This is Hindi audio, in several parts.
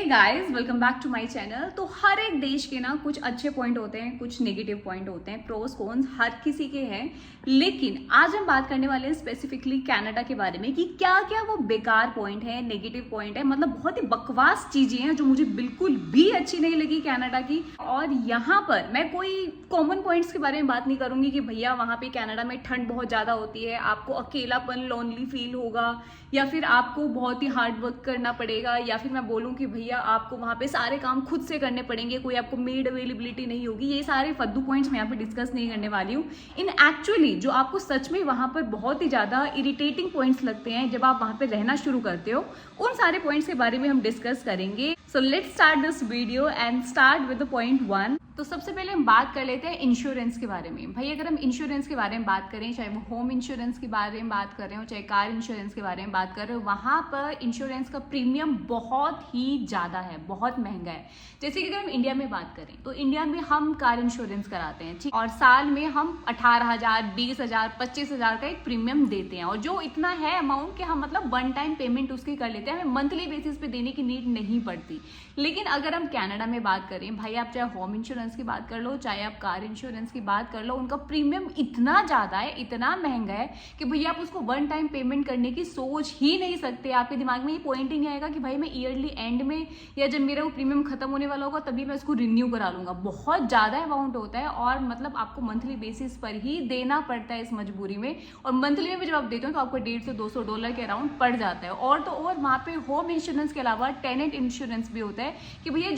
Guys, welcome back to my channel. तो हर एक देश के ना कुछ अच्छे पॉइंट होते हैं, कुछ नेगेटिव पॉइंट होते हैं, प्रोस कॉन्स हर किसी के हैं। लेकिन आज हम बात करने वाले हैं स्पेसिफिकली कनाडा के बारे में कि क्या क्या वो बेकार पॉइंट है, नेगेटिव पॉइंट है, मतलब बहुत ही बकवास चीजें हैं जो मुझे बिल्कुल भी अच्छी नहीं लगी कनाडा की। और यहाँ पर मैं कोई कॉमन पॉइंट्स के बारे में बात नहीं करूंगी कि भैया वहां पे कनाडा में ठंड बहुत ज्यादा होती है, आपको अकेलापन लोनली फील होगा, या फिर आपको बहुत ही हार्ड वर्क करना पड़ेगा, या फिर मैं बोलूं कि भैया आपको वहां पे सारे काम खुद से करने पड़ेंगे, कोई आपको मेड अवेलेबिलिटी नहीं होगी। ये सारे फद्दू पॉइंट्स मैं यहाँ पे डिस्कस नहीं करने वाली हूँ। इन एक्चुअली जो आपको सच में वहां पर बहुत ही ज्यादा इरिटेटिंग पॉइंट्स लगते हैं जब आप वहां पे रहना शुरू करते हो, उन सारे पॉइंट्स के बारे में हम डिस्कस करेंगे। So let's start this video and start with the point 1। तो सबसे पहले हम बात कर लेते हैं इंश्योरेंस के बारे में। भाई अगर हम इंश्योरेंस के बारे में बात करें, चाहे वो होम इंश्योरेंस के बारे में बात कर रहे हो, चाहे कार इंश्योरेंस के बारे में बात कर रहे हो, वहां पर इंश्योरेंस का प्रीमियम बहुत ही ज्यादा है, बहुत महंगा है। जैसे कि अगर हम इंडिया में बात करें तो इंडिया में हम कार इंश्योरेंस कराते हैं, ठीक, और साल में हम 18,000, 20,000, 25,000 का एक प्रीमियम देते हैं, और जो इतना है अमाउंट कि हम मतलब वन टाइम पेमेंट उसकी कर लेते हैं, हमें मंथली बेसिस पे देने की नीड नहीं पड़ती। लेकिन अगर हम कनाडा में बात करें, भाई आप चाहे होम इंश्योरेंस की बात कर लो, चाहे आप कार इंश्योरेंस की बात कर लो, उनका प्रीमियम इतना ज्यादा है, इतना महंगा है कि भैया आप उसको वन टाइम पेमेंट करने की सोच ही नहीं सकते। आपके दिमाग में ये पॉइंट ही नहीं आएगा कि भाई मैं ईयरली एंड में या जब मेरा वो प्रीमियम खत्म होने वाला होगा तभी मैं उसको रिन्यू करा लूंगा। बहुत ज्यादा अमाउंट होता है और मतलब आपको मंथली बेसिस पर ही देना पड़ता है इस मजबूरी में। और मंथली में भी जब आप देते हो तो आपको $150-200 के अराउंड पड़ जाता है। और तो और वहां पे होम इंश्योरेंस के अलावा टेनेंट इंश्योरेंस भी होता है कि भैया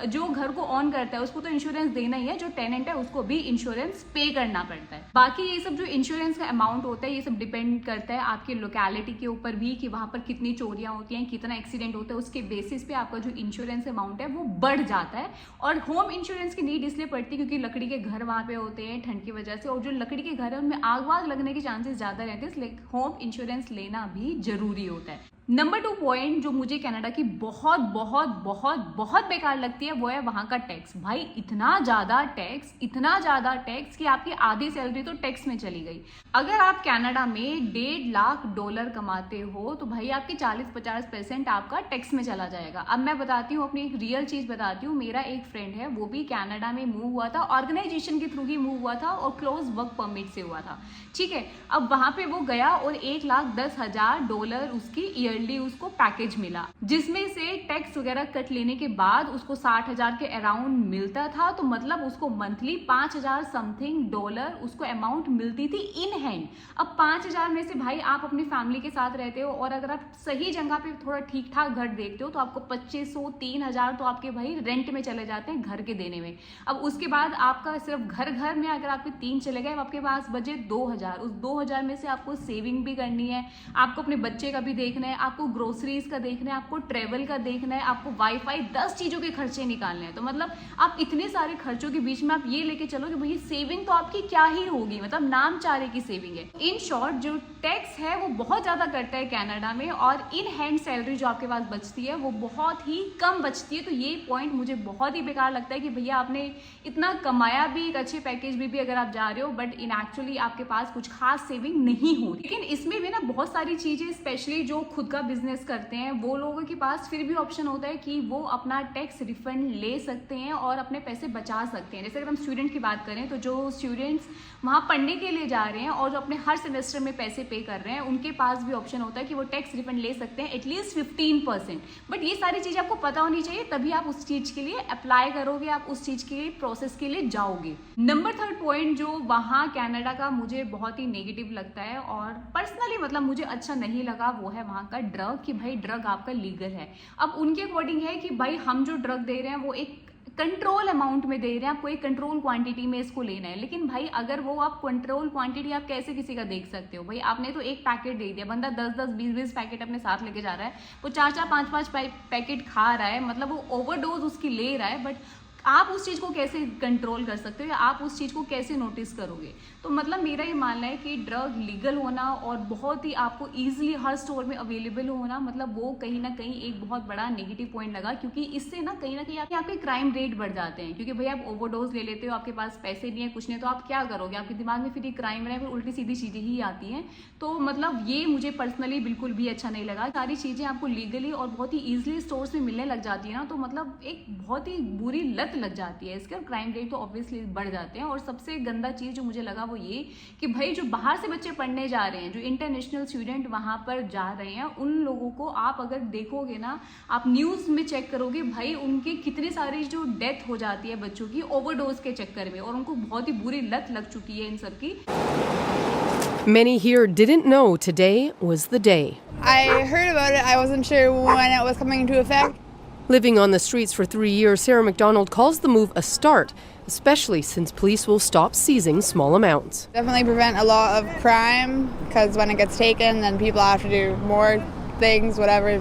जो घर को ऑन करता है उसको तो इंश्योरेंस देना ही है, जो टेनेंट है उसको भी इंश्योरेंस पे करना पड़ता है। बाकी ये सब जो इंश्योरेंस का अमाउंट होता है ये सब डिपेंड करता है आपकी लोकेलिटी के ऊपर भी कि वहां पर कितनी चोरियां होती हैं, कितना एक्सीडेंट होता है, उसके बेसिस पे आपका जो इंश्योरेंस अमाउंट है वो बढ़ जाता है। और होम इंश्योरेंस की नीड इसलिए पड़ती है क्योंकि लकड़ी के घर वहां पे होते हैं ठंड की वजह से, और जो लकड़ी के घर है उनमें आग वाग लगने के चांसेस ज्यादा रहते हैं, इसलिए होम इंश्योरेंस लेना भी जरूरी होता है। नंबर 2 पॉइंट जो मुझे कनाडा की बहुत बहुत बहुत बहुत बेकार लगती है वो है वहां का टैक्स। भाई इतना ज्यादा टैक्स कि आपकी आधी सैलरी तो टैक्स में चली गई। अगर आप कनाडा में $1.5 लाख कमाते हो तो भाई आपकी 40-50% आपका टैक्स में चला जाएगा। अब मैं बताती हूँ, अपनी एक रियल चीज बताती हूँ। मेरा एक फ्रेंड है, वो भी कनाडा में मूव हुआ था, ऑर्गेनाइजेशन के थ्रू ही मूव हुआ था और क्लोज वर्क परमिट से हुआ था, ठीक है। अब वहां पे वो गया और $1,10,000 उसकी ईयरली उसको पैकेज मिला, जिसमें से टैक्स वगैरह कट लेने के बाद उसको 60,000 के अराउंड मिलता था। तो मतलब उसको मंथली 5,000 समथिंग डॉलर उसको अमाउंट मिलती थी इन हैंड। अब 5,000 में से भाई आप अपनी फैमिली के साथ रहते हो और अगर आप सही जगह पे थोड़ा ठीक ठाक घर देखते हो तो आपको 2,500, 3,000 तो आपके भाई रेंट में चले जाते हैं घर के देने में। अब उसके बाद आपका सिर्फ घर में अगर आपके 3 चले गए, आपके पास बचे 2,000। उस 2,000 में से आपको सेविंग भी करनी है, आपको अपने बच्चे का भी देखना है, आपको ग्रोसरीज का देखना है, आपको ट्रेवल का देखना है, आपको वाईफाई, 10 चीजों के खर्चे निकालने हैं। तो मतलब आप इतने सारे खर्चों के बीच में आप ये लेके चलो कि भाई सेविंग तो आपकी क्या ही होगी, मतलब नाम चारे की सेविंग है। इन शॉर्ट जो टैक्स है वो बहुत ज्यादा कटता है कनाडा में, और इन हैंड सैलरी जो आपके पास बचती है वो बहुत ही कम बचती है। तो ये पॉइंट मुझे बहुत ही बेकार लगता है कि भैया आपने इतना कमाया भी, एक अच्छे पैकेज भी अगर आप जा रहे हो, बट इन एक्चुअली आपके पास कुछ खास सेविंग नहीं हो रही। लेकिन इसमें भी ना बहुत सारी चीजें, स्पेशली जो खुद का बिजनेस करते हैं वो लोगों के पास फिर भी ऑप्शन होता है कि वो अपना टैक्स रिफंड ले सकते हैं और अपने पैसे बचा सकते हैं। जैसे अगर हम स्टूडेंट की बात करें तो जो स्टूडेंट्स वहां पढ़ने के लिए जा रहे हैं और जो अपने हर सेमेस्टर में पैसे पे कर रहे हैं, उनके पास भी ऑप्शन होता है कि वो टैक्स रिफंड ले सकते हैं एटलीस्ट 15%। बट ये सारी चीजें आपको पता होनी चाहिए, तभी आप उस चीज के लिए अप्लाई करोगे, आप उस चीज के प्रोसेस के लिए जाओगे। नंबर 3 पॉइंट जो वहां कनाडा का मुझे बहुत ही नेगेटिव लगता है और पर्सनली मतलब मुझे अच्छा नहीं लगा, वो है वहां का ड्रग, कि भाई ड्रग आपका लीगल है। अब उनके अकॉर्डिंग है कि भाई हम जो ड्रग दे रहे हैं वो एक कंट्रोल अमाउंट में दे रहे हैं, आपको एक कंट्रोल क्वांटिटी में इसको लेना है। लेकिन भाई अगर वो आप कंट्रोल क्वांटिटी आप कैसे किसी का देख सकते हो? भाई आपने तो एक पैकेट दे दिया, बंदा 10-10, 20-20 पैकेट अपने साथ लेके जा रहा है, वो 4-4, 5-5 पैकेट खा रहा है, मतलब वो ओवरडोज उसकी ले रहा है, बट आप उस चीज़ को कैसे कंट्रोल कर सकते हो या आप उस चीज़ को कैसे नोटिस करोगे। तो मतलब मेरा ये मानना है कि ड्रग लीगल होना और बहुत ही आपको ईजिली हर स्टोर में अवेलेबल होना, मतलब वो कहीं ना कहीं एक बहुत बड़ा नेगेटिव पॉइंट लगा, क्योंकि इससे ना कहीं आपके क्राइम रेट बढ़ जाते हैं। क्योंकि भाई आप ओवरडोज ले लेते हो, आपके पास पैसे नहीं है, कुछ नहीं, तो आप क्या करोगे, आपके दिमाग में फिर ये क्राइम है, फिर उल्टी सीधी चीज़ें ही आती हैं। तो मतलब ये मुझे पर्सनली बिल्कुल भी अच्छा नहीं लगा। सारी चीज़ें आपको लीगली और बहुत ही ईजिली स्टोर्स में मिलने लग जाती है ना, तो मतलब एक बहुत ही बुरी लत लग जाती है इसके, और क्राइम रेट तो ऑब्वियसली बढ़ जाते हैं। और सबसे गंदा चीज़ जो मुझे लगा वो ये कि भाई जो बाहर से बच्चे पढ़ने जा रहे हैं, जो इंटरनेशनल स्टूडेंट वहाँ पर जा रहे हैं, उन लोगों को आप अगर देखोगे ना, आप न्यूज़ में चेक करोगे भाई, उनके कितनी सारी जो डेथ हो जाती है बच्चों की ओवरडोज के चक्कर में, और उनको बहुत ही बुरी लत लग चुकी है इन सब की। Many here didn't know today was the day. I heard about it. I wasn't sure when it was coming into effect. Living on the streets for 3 years, Sarah McDonald calls the move a start, especially since police will stop seizing small amounts. Definitely prevent a lot of crime, because when it gets taken, then people have to do more things, whatever,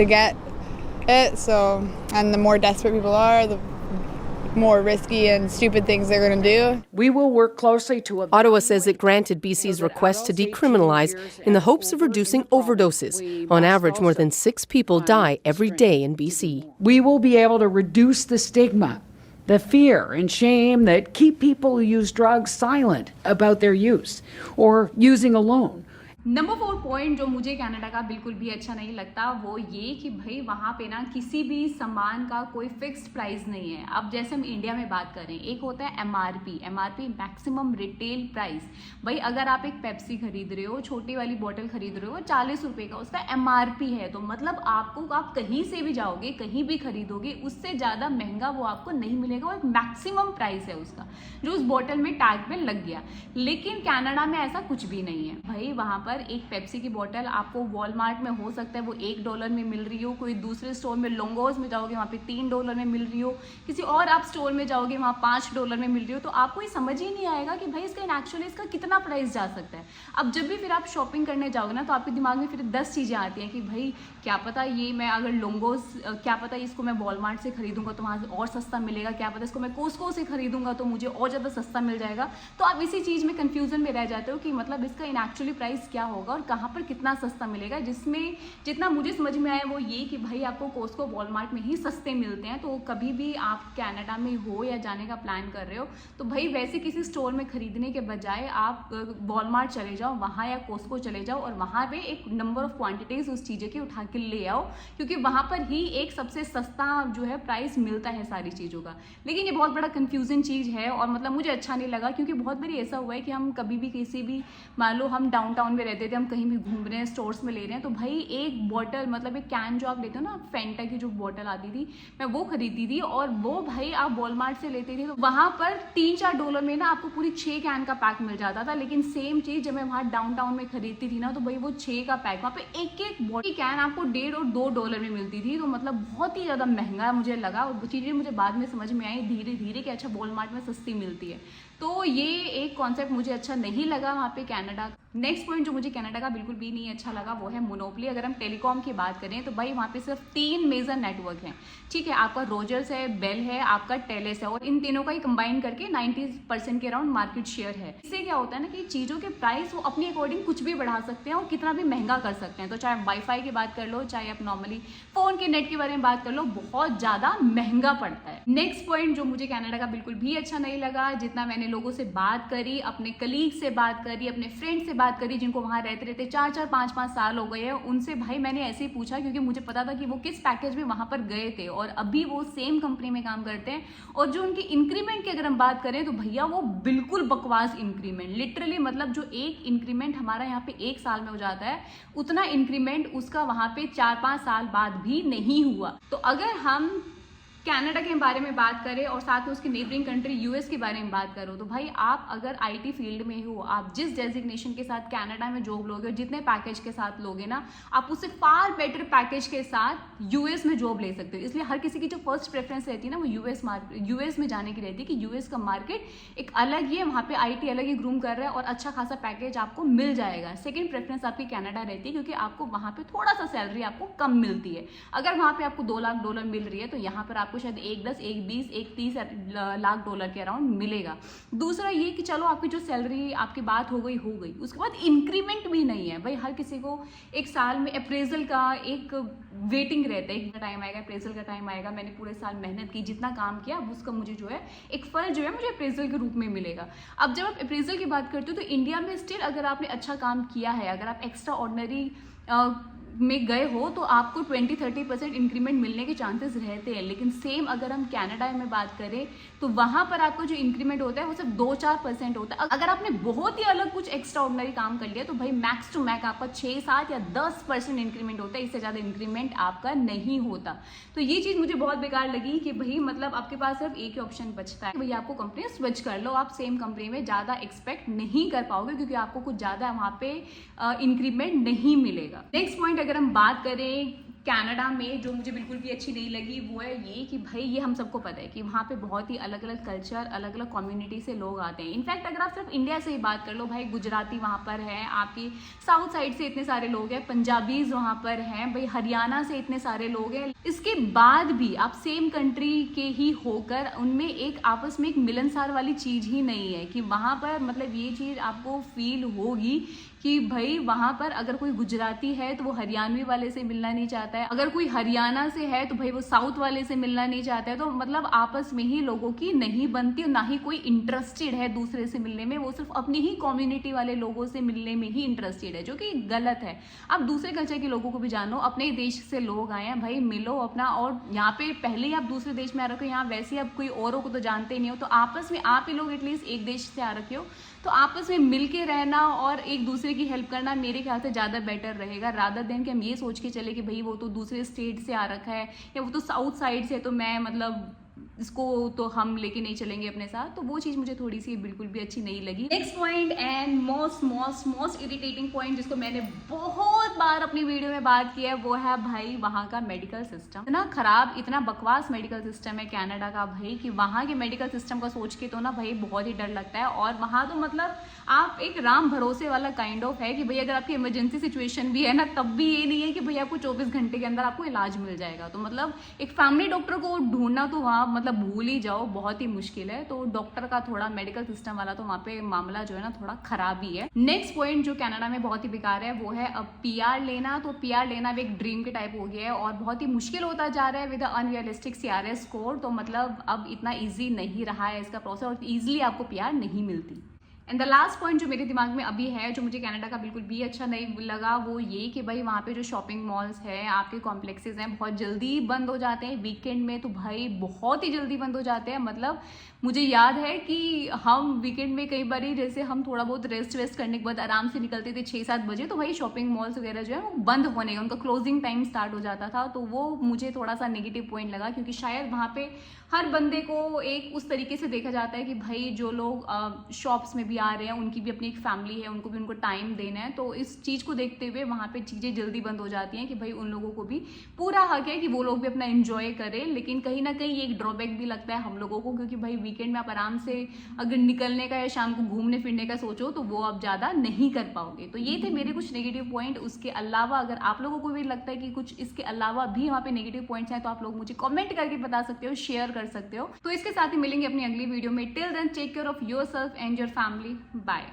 to get it. So, and the more desperate people are, the more risky and stupid things they're going to do. We will work closely to Ottawa says it granted BC's request to decriminalize in the hopes of reducing overdoses. On average, more than 6 people die every day in BC. We will be able to reduce the stigma, the fear and shame that keep people who use drugs silent about their use or using alone. Number 4 point जो मुझे कनाडा का बिल्कुल भी अच्छा नहीं लगता वो ये कि भाई वहाँ पे ना किसी भी सामान का कोई फिक्स्ड प्राइस नहीं है। अब जैसे हम इंडिया में बात करें, एक होता है एमआरपी मैक्सिमम रिटेल प्राइस। भाई अगर आप एक पेप्सी खरीद रहे हो, छोटी वाली बोतल खरीद रहे हो, 40 रुपये का उसका एमआरपी है, तो मतलब आपको, आप कहीं से भी जाओगे, कहीं भी खरीदोगे, उससे ज़्यादा महंगा वो आपको नहीं मिलेगा। वो एक मैक्सिमम प्राइस है उसका, जो उस बोतल में टैग पे लग गया। लेकिन कनाडा में ऐसा कुछ भी नहीं है भाई। वहाँ पर एक पेप्सी की बोतल आपको वॉलमार्ट में हो सकता है वो $1 में मिल रही हो, कोई दूसरे स्टोर में लोंगोज में जाओगे वहाँ पे $3 में मिल रही हो, किसी और आप स्टोर में जाओगे वहाँ $5 में मिल रही हो, तो आपको ये समझ ही नहीं आएगा कि भाई इसका एक्चुअली इसका कितना प्राइस जा सकता है। अब जब भी फिर आप शॉपिंग करने जाओगे ना, तो आपके दिमाग में फिर 10 चीज़ें आती हैं कि भाई क्या पता ये मैं अगर लोंगोज, क्या पता इसको मैं वॉलमार्ट से खरीदूंगा तो वहाँ से और सस्ता मिलेगा, क्या पता इसको मैं कोस्को से खरीदूंगा तो मुझे और ज़्यादा सस्ता मिल जाएगा। तो आप इसी चीज़ में कन्फ्यूजन में रह जाते हो कि मतलब इसका इन एक्चुअली प्राइस क्या होगा और कहाँ पर कितना सस्ता मिलेगा। जिसमें जितना मुझे समझ में आया वो ये कि भाई आपको कोस्को वॉलमार्ट में ही सस्ते मिलते हैं। तो कभी भी आप कनाडा में हो या जाने का प्लान कर रहे हो तो भाई वैसे किसी स्टोर में खरीदने के बजाय आप वॉलमार्ट चले जाओ वहाँ, या कोस्को चले जाओ और वहाँ पे एक नंबर ऑफ क्वांटिटीज़ उस चीज़ें की उठा के ले आओ, क्योंकि वहाँ पर ही एक सबसे सस्ता जो है प्राइस मिलता है सारी चीज़ों का। लेकिन ये बहुत बड़ा कन्फ्यूजन चीज़ है और मतलब मुझे अच्छा नहीं लगा, क्योंकि बहुत बारी ऐसा हुआ है कि हम कभी भी किसी भी, मान लो हम डाउनटाउन में रहते थे, हम कहीं भी घूम रहे हैं, स्टोर्स में ले रहे हैं, तो भाई एक बॉटल, मतलब एक कैन जो आप लेते हो ना, फेंटा की जो बॉटल आती थी, मैं वो खरीदती थी, और वो भाई आप वॉलमार्ट से लेते थे तो वहाँ पर $3-4 में ना आपको पूरी 6 कैन का पैक मिल जाता था। लेकिन सेम चीज़ जब मैं वहाँ डाउनटाउन में खरीदती थी ना, तो भाई वो 6 का पैक, वहाँ पे एक बॉटल कैन आपको $1.5 और $2 में मिलती थी। तो मतलब बहुत ही ज़्यादा महंगा मुझे लगा, और वो चीज़ें मुझे बाद में समझ में आई धीरे धीरे कि अच्छा वॉलमार्ट में सस्ती मिलती है। तो ये एक कॉन्सेप्ट मुझे अच्छा नहीं लगा वहाँ पे कनाडा। नेक्स्ट पॉइंट जो मुझे कनाडा का बिल्कुल भी नहीं अच्छा लगा वो है मोनोपोली। अगर हम टेलीकॉम की बात करें तो भाई वहाँ पे सिर्फ 3 मेजर नेटवर्क हैं, ठीक है। आपका रोजर्स है, बेल है, आपका टेलेस है, और इन तीनों का ही कंबाइन करके 90% के अराउंड मार्केट शेयर है। इससे क्या होता है ना कि चीज़ों के प्राइस वो अपने अकॉर्डिंग कुछ भी बढ़ा सकते हैं और कितना भी महंगा कर सकते हैं। तो चाहे आप वाईफाई की बात कर लो, चाहे आप नॉर्मली फ़ोन के नेट के बारे में बात कर लो, बहुत ज़्यादा महंगा पड़ता है। नेक्स्ट पॉइंट जो मुझे कनाडा का बिल्कुल भी अच्छा नहीं लगा, जितना मैंने लोगों से बात करी, अपने कलीग से बात करी, अपने फ्रेंड से बात करी जिनको वहाँ रहते रहते 4-4, 5-5 साल हो गए हैं, उनसे भाई मैंने ऐसे ही पूछा, क्योंकि मुझे पता था कि वो किस पैकेज में वहाँ पर गए थे और अभी वो सेम कंपनी में काम करते हैं। और जो उनकी इंक्रीमेंट की अगर हम बात करें तो भैया वो बिल्कुल बकवास इंक्रीमेंट, लिटरली मतलब जो एक इंक्रीमेंट हमारा यहाँ पे 1 साल में हो जाता है, उतना इंक्रीमेंट उसका वहाँ पे 4-5 साल बाद भी नहीं हुआ। तो अगर हम कनाडा के बारे में बात करें और साथ में उसकी नेबरिंग कंट्री यूएस के बारे में बात करो, तो भाई आप अगर आईटी फील्ड में हो, आप जिस डेजिग्नेशन के साथ कनाडा में जॉब लोगे और जितने पैकेज के साथ लोगे ना, आप उससे फार बेटर पैकेज के साथ यूएस में जॉब ले सकते हो। इसलिए हर किसी की जो फर्स्ट प्रेफरेंस रहती है ना वो यूएस में जाने की रहती है कि यूएस का मार्केट एक अलग ही है, वहाँ पे आईटी अलग ही ग्रूम कर रहा है और अच्छा खासा पैकेज आपको मिल जाएगा। सेकेंड प्रेफरेंस आपकी कनाडा रहती है, क्योंकि आपको वहाँ पे थोड़ा सा सैलरी आपको कम मिलती है। अगर वहाँ पे आपको $2 लाख मिल रही है तो यहाँ पर आपको आपको शायद 1-10, 1-20, 1-30 लाख डॉलर के अराउंड मिलेगा। दूसरा ये कि चलो आपकी जो सैलरी आपकी बात हो गई, उसके बाद इंक्रीमेंट भी नहीं है भाई। हर किसी को एक साल में अप्रेजल का एक वेटिंग रहता है, एक टाइम आएगा अप्रेजल का टाइम आएगा, मैंने पूरे साल मेहनत की, जितना काम किया अब उसका मुझे जो है एक फल जो है मुझे अप्रेजल के रूप में मिलेगा। अब जब आप अप्रेजल की बात करते हो तो इंडिया में स्टिल अगर आपने अच्छा काम किया है, अगर आप एक्स्ट्रा ऑर्डिनरी में गए हो तो आपको 20-30% इंक्रीमेंट मिलने के चांसेस रहते हैं। लेकिन सेम अगर हम कनाडा में बात करें तो वहाँ पर आपको जो इंक्रीमेंट होता है वो सिर्फ 2-4% होता है। अगर आपने बहुत ही अलग कुछ एक्स्ट्रा ऑर्डिनरी काम कर लिया तो भाई मैक्स टू मैक्स आपका 6-7 या 10% इंक्रीमेंट होता है, इससे ज़्यादा इंक्रीमेंट आपका नहीं होता। तो ये चीज़ मुझे बहुत बेकार लगी कि भाई मतलब आपके पास सिर्फ एक ही ऑप्शन बचता है, भाई आपको कंपनी स्विच कर लो। आप सेम कंपनी में ज़्यादा एक्सपेक्ट नहीं कर पाओगे क्योंकि आपको कुछ ज़्यादा वहाँ पे इंक्रीमेंट नहीं मिलेगा। नेक्स्ट पॉइंट अगर हम बात करें कनाडा में जो मुझे बिल्कुल भी अच्छी नहीं लगी वो है ये कि भाई ये हम सबको पता है कि वहाँ पे बहुत ही अलग अलग कल्चर, अलग अलग कम्युनिटी से लोग आते हैं। इनफैक्ट अगर आप सिर्फ इंडिया से ही बात कर लो, भाई गुजराती वहाँ पर है, आपकी साउथ साइड से इतने सारे लोग हैं, पंजाबीज वहाँ पर हैं, भाई हरियाणा से इतने सारे लोग हैं, इसके बाद भी आप सेम कंट्री के ही होकर उनमें एक आपस में एक मिलनसार वाली चीज़ ही नहीं है कि वहाँ पर मतलब ये चीज़ आपको फील होगी कि भाई वहाँ पर अगर कोई गुजराती है तो वो हरियाणवी वाले से मिलना नहीं चाहता है, अगर कोई हरियाणा से है तो भाई वो साउथ वाले से मिलना नहीं चाहता है। तो मतलब आपस में ही लोगों की नहीं बनती और ना ही कोई इंटरेस्टेड है दूसरे से मिलने में, वो सिर्फ अपनी ही कम्युनिटी वाले लोगों से मिलने में ही इंटरेस्टेड है, जो कि गलत है। आप दूसरे कल्चर के लोगों को भी जानो, अपने देश से लोग आए हैं भाई मिलो अपना, और यहाँ पे पहले ही आप दूसरे देश में आ रखे हो, यहाँ वैसे ही आप कोई औरों को तो जानते ही नहीं हो, तो आपस में आप ही लोग एटलीस्ट एक देश से आ रखे हो तो आपस में मिल के रहना और एक दूसरे की हेल्प करना मेरे ख्याल से ज़्यादा बेटर रहेगा, रादर देन कि हम ये सोच के चले कि भाई वो तो दूसरे स्टेट से आ रखा है या वो तो साउथ साइड से, तो मैं मतलब इसको तो हम लेके नहीं चलेंगे अपने साथ। तो वो चीज़ मुझे थोड़ी सी बिल्कुल भी अच्छी नहीं लगी। Next point and most irritating point जिसको मैंने बहुत बार अपनी वीडियो में बात किया है वो है भाई वहाँ का मेडिकल सिस्टम। इतना खराब, इतना बकवास मेडिकल सिस्टम है कनाडा का भाई कि वहाँ के मेडिकल सिस्टम का सोच के तो ना भाई बहुत ही डर लगता है। और वहाँ तो मतलब आप एक राम भरोसे वाला काइंड ऑफ है कि भाई अगर आपकी इमरजेंसी सिचुएशन भी है ना तब भी ये नहीं है कि भाई आपको 24 घंटे के अंदर आपको इलाज मिल जाएगा। तो मतलब एक फैमिली डॉक्टर को ढूंढना तो वहाँ मतलब भूल ही जाओ, बहुत ही मुश्किल है। तो डॉक्टर का थोड़ा मेडिकल सिस्टम वाला तो वहाँ पे मामला जो है ना थोड़ा खराब ही है। नेक्स्ट पॉइंट जो कनाडा में बहुत ही बेकार है वो है अब पीआर लेना। तो पीआर लेना भी एक ड्रीम के टाइप हो गया है और बहुत ही मुश्किल होता जा रहा है विद अनरियलिस्टिक CRS स्कोर। तो मतलब अब इतना ईजी नहीं रहा है इसका प्रोसेस और ईजिली आपको पीआर नहीं मिलती। एंड द लास्ट पॉइंट जो मेरे दिमाग में अभी है जो मुझे कनाडा का बिल्कुल भी अच्छा नहीं लगा वो ये कि भाई वहाँ पे जो शॉपिंग मॉल्स हैं, आपके कॉम्प्लेक्सेस हैं, बहुत जल्दी बंद हो जाते हैं। वीकेंड में तो भाई बहुत ही जल्दी बंद हो जाते हैं। मतलब मुझे याद है कि हम वीकेंड में कई बार जैसे हम थोड़ा बहुत रेस्ट करने के बाद आराम से निकलते थे 6-7 बजे, तो भाई शॉपिंग मॉल्स वगैरह जो है वो बंद होने, उनका क्लोजिंग टाइम स्टार्ट हो जाता था। तो वो मुझे थोड़ा सा नेगेटिव पॉइंट लगा क्योंकि शायद वहाँ पे हर बंदे को एक उस तरीके से देखा जाता है कि भाई जो लोग शॉप्स में भी आ रहे हैं उनकी भी अपनी एक फैमिली है, उनको भी उनको टाइम देना है। तो इस चीज़ को देखते हुए वहाँ पे चीज़ें जल्दी बंद हो जाती हैं कि भाई उन लोगों को भी पूरा हक है कि वो लोग भी अपना एंजॉय करें। लेकिन कहीं ना कहीं एक ड्रॉबैक भी लगता है हम लोगों को क्योंकि भाई वीकेंड में आप आराम से अगर निकलने का या शाम को घूमने फिरने का सोचो तो वो आप ज़्यादा नहीं कर पाओगे। तो ये थे मेरे कुछ नेगेटिव पॉइंट। उसके अलावा अगर आप लोगों को भी लगता है कि कुछ इसके अलावा भी वहाँ पे नेगेटिव पॉइंट्स हैं तो आप लोग मुझे कमेंट करके बता सकते हो, शेयर कर सकते हो। तो इसके साथ ही मिलेंगे अपनी अगली वीडियो में। Till then take care of yourself and your family. Bye.